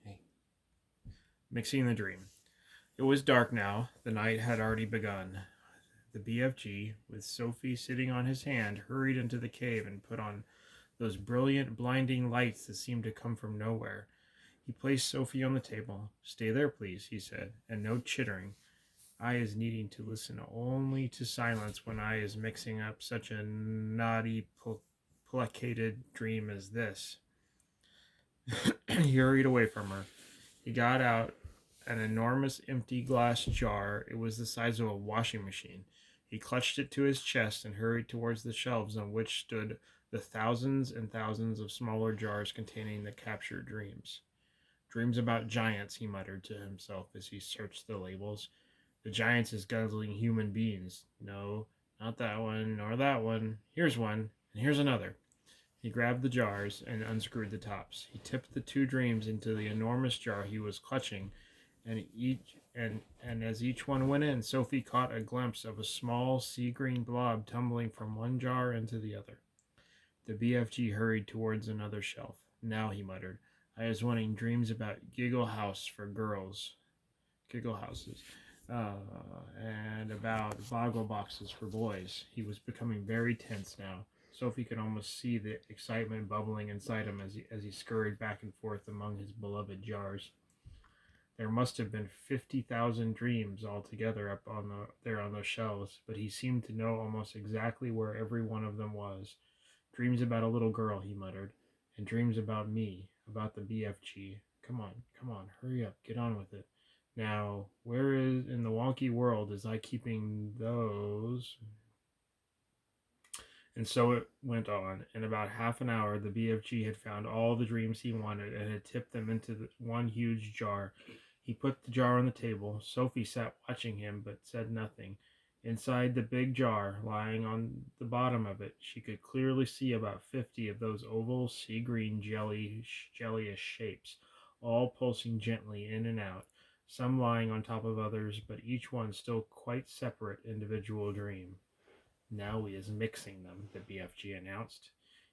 Hey. Mixing the dream. It was dark now. The night had already begun. The BFG, with Sophie sitting on his hand, hurried into the cave and put on those brilliant, blinding lights that seemed to come from nowhere. He placed Sophie on the table. Stay there, please, he said, and no chittering. I is needing to listen only to silence when I is mixing up such a naughty, placated dream as this. He hurried away from her. He got out an enormous empty glass jar. It was the size of a washing machine. He clutched it to his chest and hurried towards the shelves on which stood the thousands and thousands of smaller jars containing the captured dreams. Dreams about giants, he muttered to himself as he searched the labels. The giants is guzzling human beings. No, not that one, nor that one. Here's one, and here's another. He grabbed the jars and unscrewed the tops. He tipped the two dreams into the enormous jar he was clutching, and as each one went in, Sophie caught a glimpse of a small sea green blob tumbling from one jar into the other. The BFG hurried towards another shelf. Now, he muttered, I was wanting dreams about giggle house for girls, giggle houses, and about boggle boxes for boys. He was becoming very tense now. Sophie could almost see the excitement bubbling inside him as he scurried back and forth among his beloved jars. There must have been 50,000 dreams altogether up there on those shelves, but he seemed to know almost exactly where every one of them was. Dreams about a little girl, he muttered, and dreams about me, about the BFG. Come on, hurry up, get on with it. Now, where is in the wonky world is I keeping those? And so it went on. In about half an hour, the BFG had found all the dreams he wanted and had tipped them into one huge jar. He put the jar on the table. Sophie sat watching him, but said nothing. Inside the big jar, lying on the bottom of it, she could clearly see about 50 of those oval sea green jellyish shapes, all pulsing gently in and out, some lying on top of others, but each one still quite separate individual dream. Now he is mixing them, the BFG announced.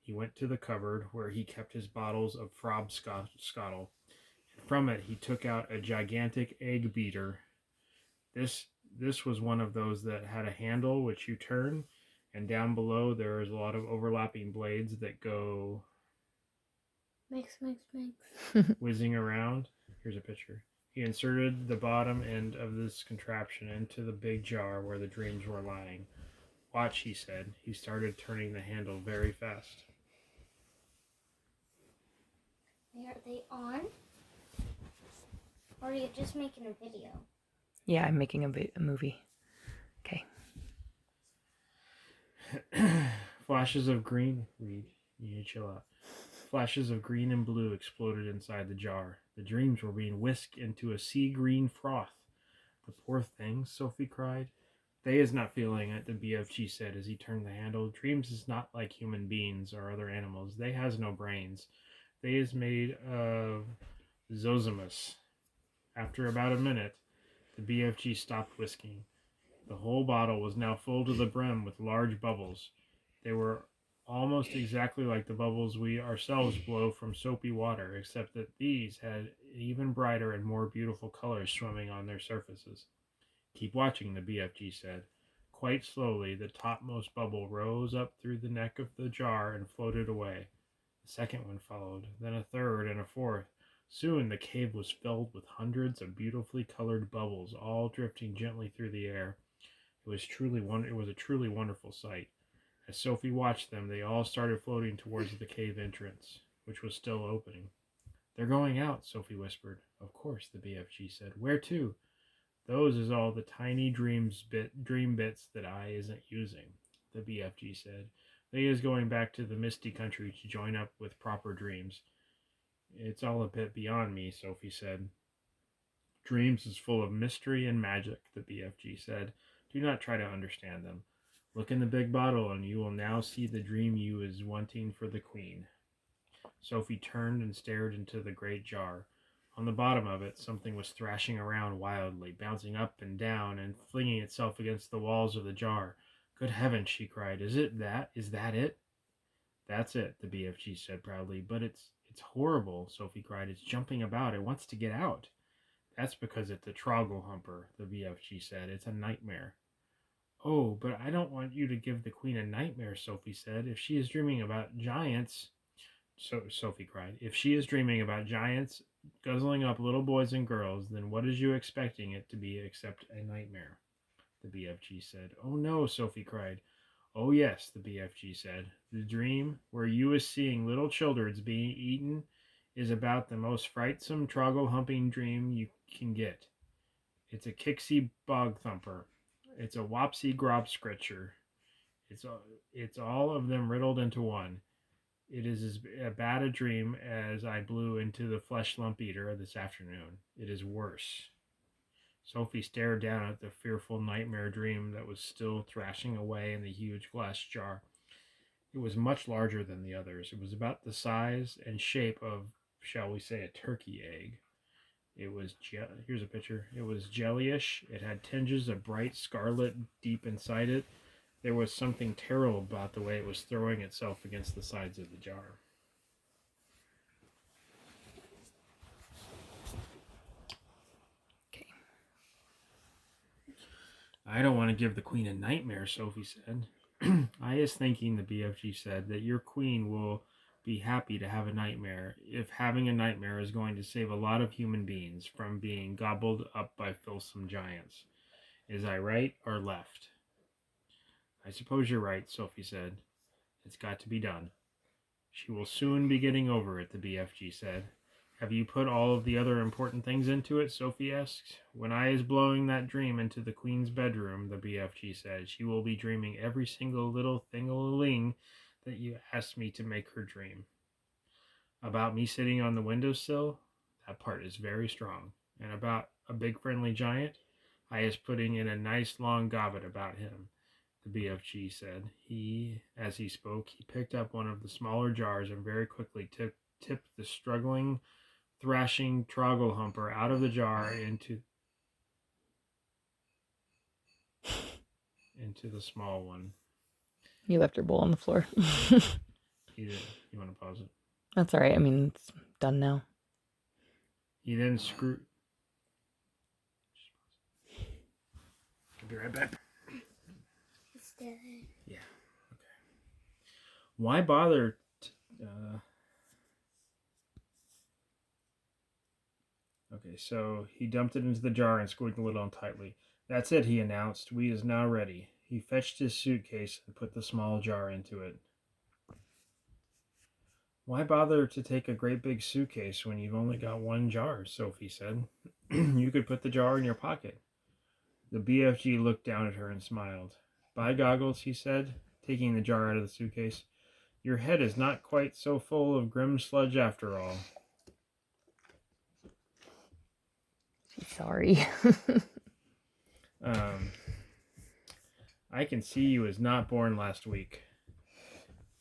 He went to the cupboard where he kept his bottles of Frobscottle. From it he took out a gigantic egg beater. This was one of those that had a handle which you turn, and down below there is a lot of overlapping blades that go Mix. whizzing around. Here's a picture. He inserted the bottom end of this contraption into the big jar where the dreams were lying. Watch, he said. He started turning the handle very fast. Are they on? Or are you just making a video? Yeah, I'm making a movie. Okay. Flashes of green. Reed, you need to chill out. Flashes of green and blue exploded inside the jar. The dreams were being whisked into a sea green froth. The poor things, Sophie cried. They is not feeling it, the BFG said as he turned the handle. Dreams is not like human beings or other animals. They has no brains. They is made of zosimus. After about a minute, the BFG stopped whisking. The whole bottle was now full to the brim with large bubbles. They were almost exactly like the bubbles we ourselves blow from soapy water, except that these had even brighter and more beautiful colors swimming on their surfaces. Keep watching, the BFG said. Quite slowly, the topmost bubble rose up through the neck of the jar and floated away. The second one followed, then a third and a fourth. Soon the cave was filled with hundreds of beautifully colored bubbles, all drifting gently through the air. It was a truly wonderful sight. As Sophie watched them, they all started floating towards the cave entrance, which was still opening. They're going out, Sophie whispered. Of course, the BFG said. Where to? Those is all the tiny dream bits that I isn't using, the BFG said. They is going back to the misty country to join up with proper dreams. It's all a bit beyond me, Sophie said. Dreams is full of mystery and magic, the BFG said. Do not try to understand them. Look in the big bottle, and you will now see the dream you is wanting for the queen. Sophie turned and stared into the great jar. On the bottom of it, something was thrashing around wildly, bouncing up and down and flinging itself against the walls of the jar. Good heavens, she cried. Is that it? That's it, the BFG said proudly, but it's It's horrible, Sophie cried. It's jumping about. It wants to get out. That's because it's a Trogglehumper, the BFG said. It's a nightmare. Oh, but I don't want you to give the queen a nightmare, Sophie said. If she is dreaming about giants, so Sophie cried, if she is dreaming about giants guzzling up little boys and girls, then what is you expecting it to be except a nightmare? The BFG said. Oh no, Sophie cried. Oh yes, the BFG said. The dream where you is seeing little children being eaten is about the most frightsome troggle humping dream you can get. It's a Kixie bog thumper. It's a wopsy grob scritcher. It's all of them riddled into one. It is as bad a dream as I blew into the flesh lump eater this afternoon. It is worse. Sophie stared down at the fearful nightmare dream that was still thrashing away in the huge glass jar. It was much larger than the others. It was about the size and shape of, shall we say, a turkey egg. It was, here's a picture. It was jellyish. It had tinges of bright scarlet deep inside it. There was something terrible about the way it was throwing itself against the sides of the jar. Okay. I don't want to give the queen a nightmare, Sophie said. I is thinking, the BFG said, that your queen will be happy to have a nightmare if having a nightmare is going to save a lot of human beings from being gobbled up by filsome giants. Is I right or left? I suppose you're right, Sophie said. It's got to be done. She will soon be getting over it, the BFG said. Have you put all of the other important things into it? Sophie asked. When I is blowing that dream into the queen's bedroom, the BFG said, she will be dreaming every single little thing-a-ling that you asked me to make her dream. About me sitting on the windowsill? That part is very strong. And about a big friendly giant? I is putting in a nice long gobbet about him, the BFG said. As he spoke, he picked up one of the smaller jars and very quickly tipped the struggling, thrashing Trogglehumper out of the jar into the small one. You left your bowl on the floor. He did. You want to pause it? That's all right. I mean, it's done now. He then screwed. I'll be right back. It's dead. Yeah. Okay. Why bother? Okay, so he dumped it into the jar and screwed the lid on tightly. That's it, he announced. We is now ready. He fetched his suitcase and put the small jar into it. Why bother to take a great big suitcase when you've only got one jar? Sophie said. You could put the jar in your pocket. The BFG looked down at her and smiled. By goggles, he said, taking the jar out of the suitcase. Your head is not quite so full of grim sludge after all. She's sorry. I can see you was not born last week.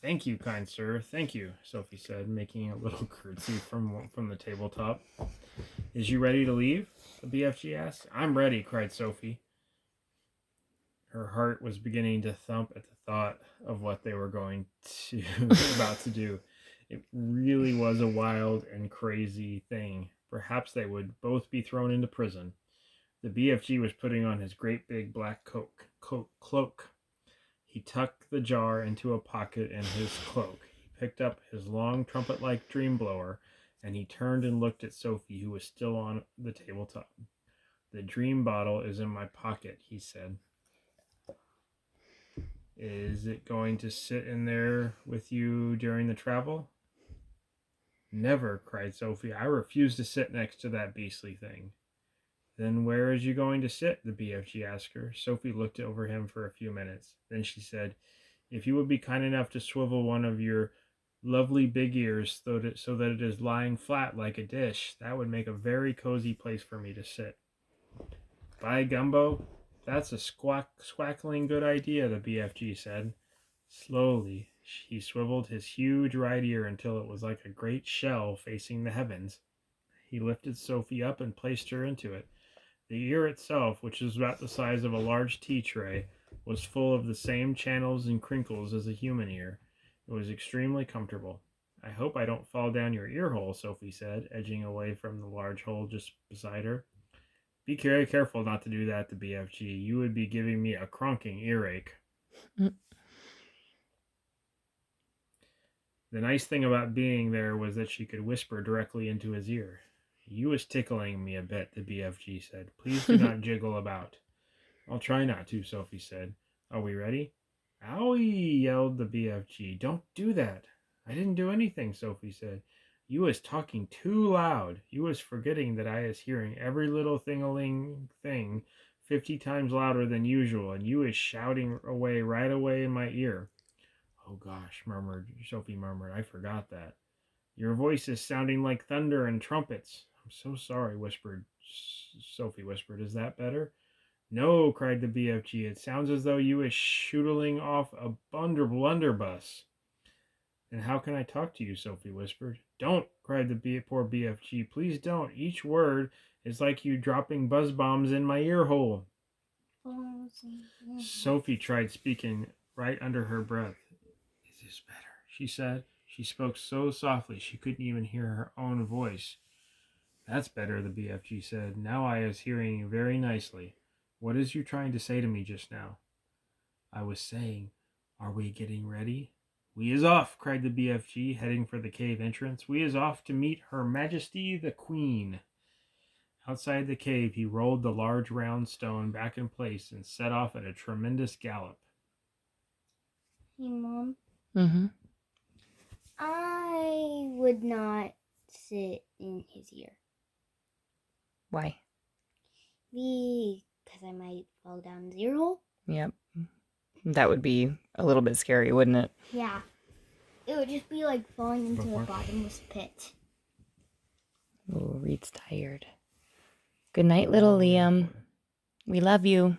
Thank you, kind sir. Thank you, Sophie said, making a little curtsy from the tabletop. Is you ready to leave? The BFG asked. I'm ready, cried Sophie. Her heart was beginning to thump at the thought of what they were about to do. It really was a wild and crazy thing. Perhaps they would both be thrown into prison. The BFG was putting on his great big black cloak. He tucked the jar into a pocket in his cloak. He picked up his long trumpet-like dream blower, and he turned and looked at Sophie, who was still on the tabletop. The dream bottle is in my pocket, he said. Is it going to sit in there with you during the travel? Never, cried Sophie. I refuse to sit next to that beastly thing. Then where is you going to sit? The BFG asked her. Sophie looked over him for a few minutes. Then she said, if you would be kind enough to swivel one of your lovely big ears so that it is lying flat like a dish, that would make a very cozy place for me to sit. By gumbo, that's a squackling good idea, the BFG said. Slowly, he swiveled his huge right ear until it was like a great shell facing the heavens. He lifted Sophie up and placed her into it. The ear itself, which was about the size of a large tea tray, was full of the same channels and crinkles as a human ear. It was extremely comfortable. I hope I don't fall down your ear hole, Sophie said, edging away from the large hole just beside her. Be very careful not to do that to BFG. You would be giving me a cronking earache. Mm. The nice thing about being there was that she could whisper directly into his ear. You was tickling me a bit, the BFG said. Please do not jiggle about. I'll try not to, Sophie said. Are we ready? Owie, yelled the BFG. Don't do that. I didn't do anything, Sophie said. You was talking too loud. You was forgetting that I is hearing every little thing 50 times louder than usual, and you is shouting away right away in my ear. Oh gosh, Sophie murmured. I forgot that. Your voice is sounding like thunder and trumpets. I'm so sorry, Sophie whispered. Is that better? No, cried the BFG. It sounds as though you is shooting off a blunderbuss. Then how can I talk to you? Sophie whispered. Don't, cried the poor BFG. Please don't. Each word is like you dropping buzz bombs in my ear hole. Sophie tried speaking right under her breath. Is this better? She said. She spoke so softly she couldn't even hear her own voice. That's better, the BFG said. Now I is hearing you very nicely. What is you trying to say to me just now? I was saying, are we getting ready? We is off, cried the BFG, heading for the cave entrance. We is off to meet Her Majesty the Queen. Outside the cave, he rolled the large round stone back in place and set off at a tremendous gallop. Hey, Mom. Mm-hmm. I would not sit in his ear. Why? Because I might fall down his ear hole. Yep. That would be a little bit scary, wouldn't it? Yeah. It would just be like falling into a bottomless pit. Oh, Reed's tired. Good night, little Liam. We love you.